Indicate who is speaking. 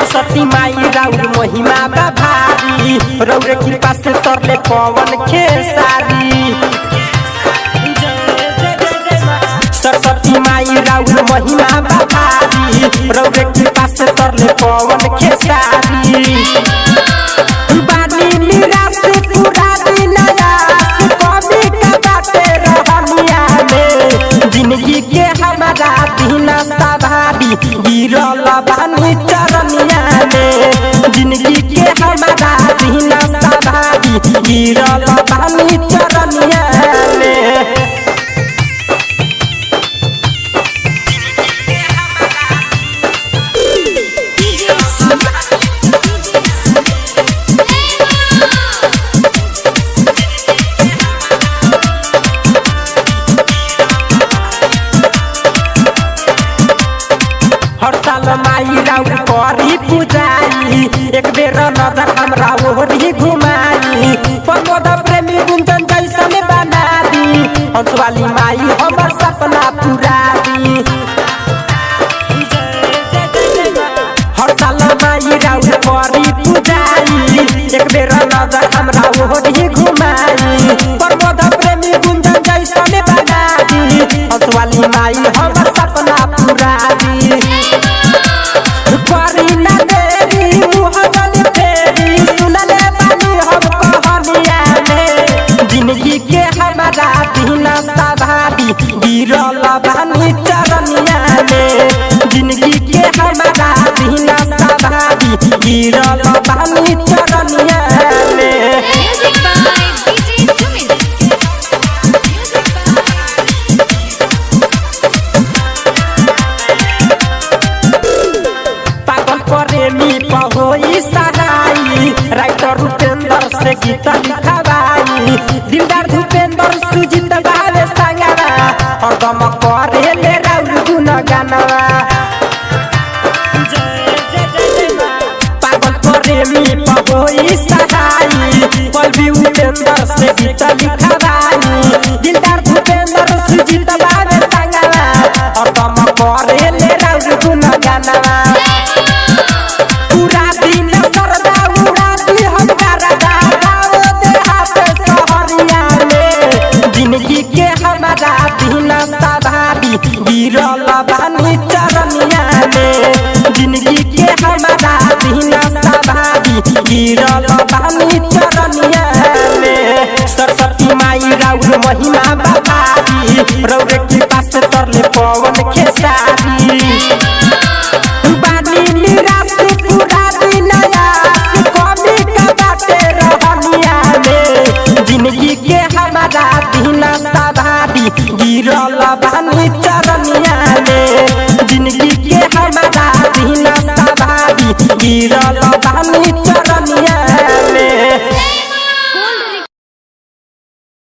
Speaker 1: सरस्वती माई राउर महिमा भारी रौरे कृपा से तरले पवन खेसारी। सरस्वती माई राउर महिमा भारी रौरे कृपा से तरले पवन खेसारी। बानी निराश पूरा दिन आयास कभी का बाटे रहनिया में जिंदगी के हमारा दिन सवारी गिरल बानी चरनिया में जिंदगी के हमारा दिन सवारी गिरल बानी चरनिया में। हर साल माई राउर करी पूजाई एक बेर नजर हमरा ओहरी घुमाई प्रमोद प्रेमी गुंजन जैसन बना दी हंसवाली माई हमर सपना पूरा दी। हर साल माई राउर करी पूजाई एक बेर नजर हमरा ओहरी घुमाई प्रमोद प्रेमी गुंजन जैसन बना दी हंसवाली माई हमर सपना पूरा दी। जिंदगी के हमारा दिन सवारी गिरल बानी चरनिया में जिंदगी के हमारा दिन सवारी गिरल बानी चरनिया में। पागल प्रेमी पहोई सहाई राइटर उपेंद्र से गीत लिखवाई दिलदार भूपेंद्र सुजीत बाबे संगवा हरदम करे ले राउर गुन गानवा। पागल प्रेमी पहोई सहाई पल्वी उपेंद्र से गीत लिखवाई दिलदार भूपेंद्र सुजीत बाबे संगवा हरदम करे ले राउर गुन गानवा। पूरा दिन सरदा उड़ाती हम करदा गाओ देहात शहरिया में जिंदगी के हमारा दिन सवारी गिरल बानी चरनिया में जिंदगी के हमारा दिन सवारी गिरल बानी चरनिया में। सरस्वती माई राउर महिमा भारी रौरे